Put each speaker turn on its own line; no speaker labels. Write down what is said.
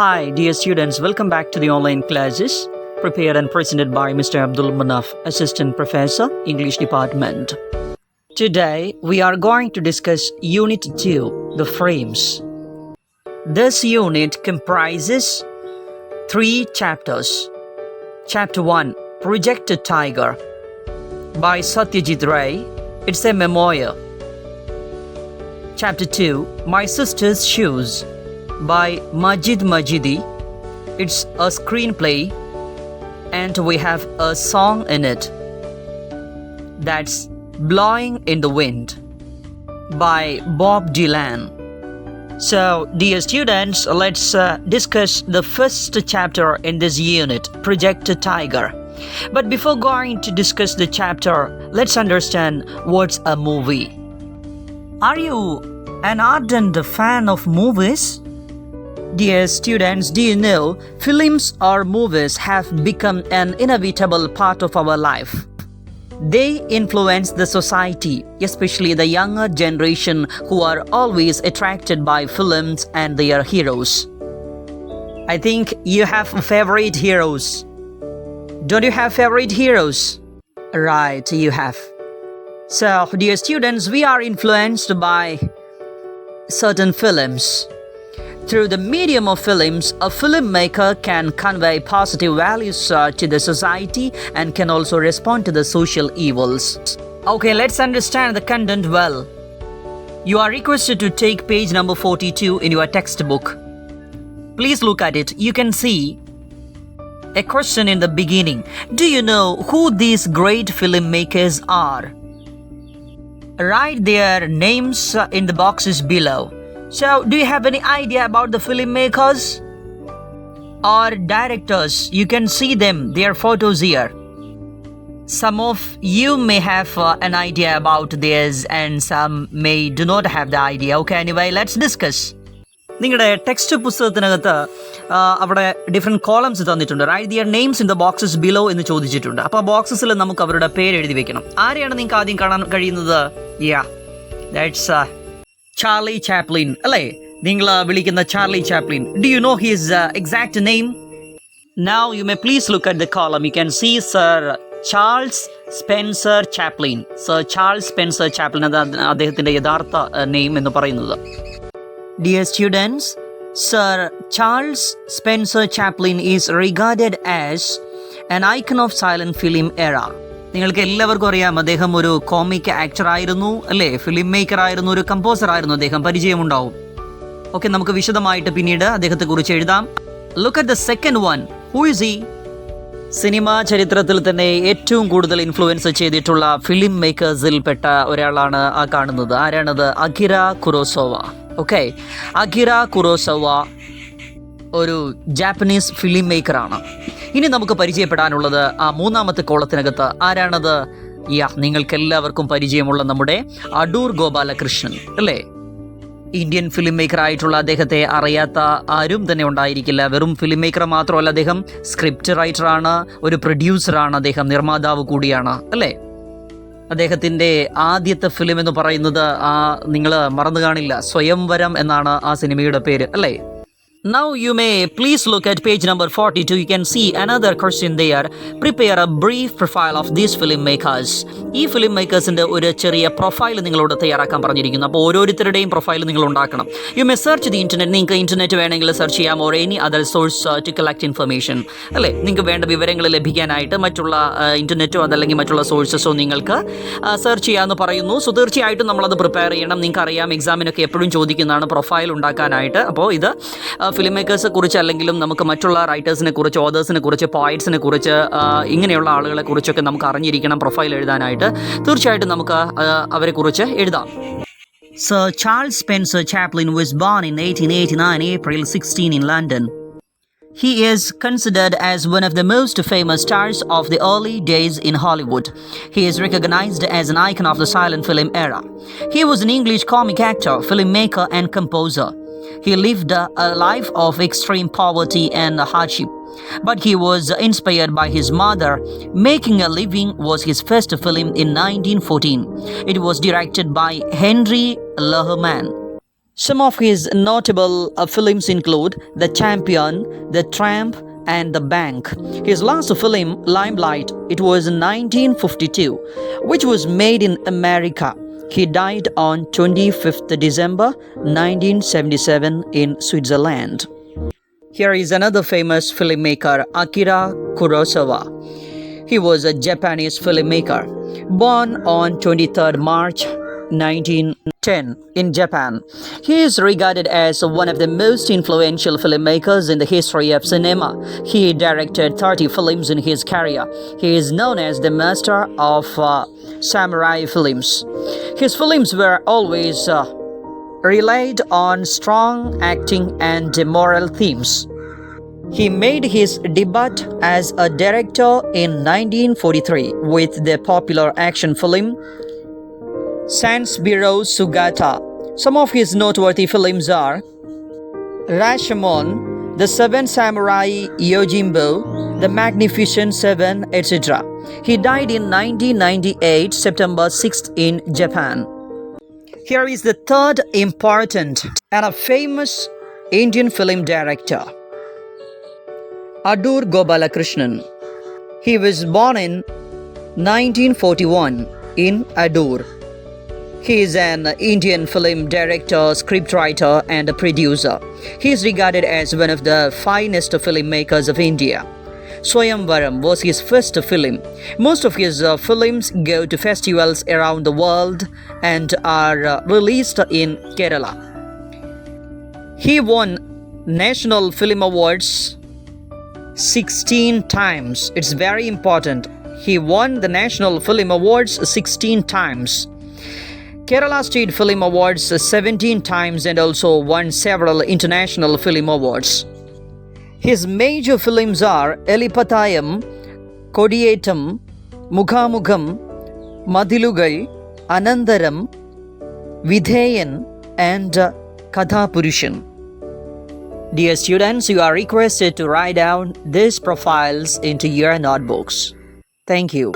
Hi, dear students, welcome back to the online classes prepared and presented by Mr. Abdul Manaf, Assistant Professor, English Department. Today, we are going to discuss Unit 2, the frames. This unit comprises 3 chapters. Chapter 1, Project Tiger, by Satyajit Ray. It's a memoir. Chapter 2, My Sister's Shoes, by Majid Majidi. It's a screenplay and we have a song in it. That's Blowing in the Wind by Bob Dylan. So, dear students, let's discuss the first chapter in this unit, Project Tiger. But before going to discuss the chapter, let's understand what's a movie. Are you an ardent fan of movies? Dear students, do you know films or movies have become an inevitable part of our life? They influence the society, especially the younger generation who are always attracted by films and their heroes. I think you have favorite heroes. Don't you have favorite heroes? Right, you have. So, dear students, we are influenced by certain films. Through the medium of films, a filmmaker can convey positive values to the society and can also respond to the social evils. Okay, let's understand the content well. You are requested to take page number 42 in your textbook. Please look at it. You can see a question in the beginning. Do you know who these great filmmakers are? Write their names in the boxes below. So, do you have any idea about the filmmakers or directors? You can see them, their photos here. Some of you may have an idea about this and some may do not have the idea. Okay, anyway, let's discuss. നിങ്ങളുടെ text പുസ്തകത്തിനകത്ത് അവിടെ different columns തന്നിട്ടുണ്ട്. Write their names in the boxes below എന്ന് ചോദിച്ചിട്ടുണ്ട്. അപ്പോൾ ആ ബോക്സസിൽ നമുക്ക് അവരുടെ പേര് എഴുതി വെക്കണം. ആരെയാണ് നിങ്ങൾക്ക് ആദ്യം കാണാൻ കഴിയുന്നത്? ദാറ്റ്സ് ചാർലി ചാപ്ലിൻ അല്ലേ? നിങ്ങൾ വിളിക്കുന്ന Charlie Chaplin. Do you know his exact name? Now you may please look at the column. You can see Sir Charles Spencer Chaplin. Sir Charles Spencer Chaplin, അത് അദ്ദേഹത്തിൻ്റെ യഥാർത്ഥ നെയിം എന്ന് പറയുന്നത്. Dear students, Sir Charles Spencer Chaplin is regarded as an icon of silent film era. നിങ്ങൾക്ക് എല്ലാവർക്കും അറിയാം, അദ്ദേഹം ഒരു കോമിക് ആക്ടർ ആയിരുന്നു അല്ലേ? ഫിലിം മേക്കർ ആയിരുന്നു, ഒരു കമ്പോസർ ആയിരുന്നു. അദ്ദേഹം പരിചയമുണ്ടാവും. ഓക്കെ, നമുക്ക് വിശദമായിട്ട് പിന്നീട് അദ്ദേഹത്തെക്കുറിച്ച് എഴുതാം. Look at the second one. Who is he? Cinema ചരിത്രത്തിൽ തന്നെ ഏറ്റവും കൂടുതൽ ഇൻഫ്ലുവൻസ് ചെയ്തിട്ടുള്ള ഫിലിം മേക്കേഴ്സിൽപ്പെട്ട ഒരാളാണ് ആ കാണുന്നത്. ആരാണത്? അകിര കുറോസോവ. ഓക്കെ, അകിര കുറോസോവ ഒരു ജാപ്പനീസ് ഫിലിം മേക്കറാണ്. ഇനി നമുക്ക് പരിചയപ്പെടാനുള്ളത് ആ മൂന്നാമത്തെ കോളത്തിനകത്ത് ആരാണത്? നിങ്ങൾക്ക് എല്ലാവർക്കും പരിചയമുള്ള നമ്മുടെ അടൂർ ഗോപാലകൃഷ്ണൻ അല്ലേ? ഇന്ത്യൻ ഫിലിം മേക്കർ ആയിട്ടുള്ള അദ്ദേഹത്തെ അറിയാത്ത ആരും തന്നെ ഉണ്ടായിരിക്കില്ല. വെറും ഫിലിം മേക്കർ മാത്രമല്ല, അദ്ദേഹം സ്ക്രിപ്റ്റ് റൈറ്ററാണ്, ഒരു പ്രൊഡ്യൂസറാണ്, അദ്ദേഹം നിർമ്മാതാവ് കൂടിയാണ് അല്ലേ? അദ്ദേഹത്തിൻ്റെ ആദ്യത്തെ ഫിലിം എന്ന് പറയുന്നത് നിങ്ങൾ മറന്നു കാണില്ല, സ്വയംവരം എന്നാണ് ആ സിനിമയുടെ പേര് അല്ലേ? Now you may please look at page number 42. You can see another question there. Prepare a brief profile of these filmmakers. ഈ ഫിലിം മേക്കേഴ്സിൻ്റെ ഒരു ചെറിയ പ്രൊഫൈൽ നിങ്ങളോട് തയ്യാറാക്കാൻ പറഞ്ഞിരിക്കുന്നു. അപ്പോൾ ഓരോരുത്തരുടെയും പ്രൊഫൈൽ നിങ്ങൾ ഉണ്ടാക്കണം. You may search the internet. നിങ്ങൾക്ക് ഇൻ്റർനെറ്റ് വേണമെങ്കിൽ സെർച്ച് ചെയ്യാം, or any other source to collect information അല്ലേ? നിങ്ങൾക്ക് വേണ്ട വിവരങ്ങൾ ലഭിക്കാനായിട്ട് മറ്റുള്ള ഇൻ്റർനെറ്റോ അതല്ലെങ്കിൽ മറ്റുള്ള സോഴ്സസോ നിങ്ങൾക്ക് സെർച്ച് ചെയ്യാമെന്ന് പറയുന്നു. സോ തീർച്ചയായിട്ടും നമ്മളത് പ്രിപ്പയർ ചെയ്യണം. നിങ്ങൾക്കറിയാം, എക്സാമിനൊക്കെ എപ്പോഴും ചോദിക്കുന്നതാണ് പ്രൊഫൈൽ ഉണ്ടാക്കാനായിട്ട്. അപ്പോൾ ഇത് ഫിലിം മേക്കേഴ്സിനെ കുറിച്ച് അല്ലെങ്കിലും നമുക്ക് മറ്റുള്ള റൈറ്റേഴ്സിനെ കുറിച്ച്, ഓതേഴ്സിനെ കുറിച്ച്, പോയിറ്റ്സിനെ കുറിച്ച്, ഇങ്ങനെയുള്ള ആളുകളെ കുറിച്ചൊക്കെ നമുക്ക് അറിഞ്ഞിരിക്കണം പ്രൊഫൈൽ എഴുതാനായിട്ട്. തീർച്ചയായിട്ടും നമുക്ക് അവരെ കുറിച്ച് എഴുതാം. Sir Charles Spencer Chaplin was born in 1889, April 16 in London. He is considered as one of the most famous stars of the early days in Hollywood. He is recognized as an icon of the silent film era. He was an English comic actor, filmmaker, and composer. He lived a life of extreme poverty and hardship, but he was inspired by his mother. Making a Living was his first film in 1914. It was directed by Henry Lehman. Some of his notable films include The Champion, The Tramp, and The Bank. His last film, Limelight, it was in 1952, which was made in America. He died on 25th December 1977 in Switzerland. Here is another famous filmmaker, Akira Kurosawa. He was a Japanese filmmaker, born on 23rd March 1910 in Japan. He is regarded as one of the most influential filmmakers in the history of cinema. He directed 30 films in his career. He is known as the master of samurai films. His films were always relied on strong acting and moral themes. He made his debut as a director in 1943 with the popular action film Sanshiro Sugata. Some of his noteworthy films are Rashomon, The Seven Samurai Yojimbo, The Magnificent Seven, etc. He died in 1998, September 6th in Japan. Here is the third important and a famous Indian film director, Adoor Gopalakrishnan. He was born in 1941 in Adoor. He is an Indian film director, scriptwriter, and a producer. He is regarded as one of the finest filmmakers of India. Swayamvaram was his first film. Most of his films go to festivals around the world and are released in Kerala. He won National Film Awards 16 times. It's very important. He won the National Film Awards 16 times. Kerala State Film Awards 17 times and also won several international film awards. His major films are Elipatayam, Kodiyatam, Mukhamukam, Madhilugal, Anandaram, Vidheyan, and Kathapurushan. Dear students, you are requested to write down these profiles into your notebooks. Thank you.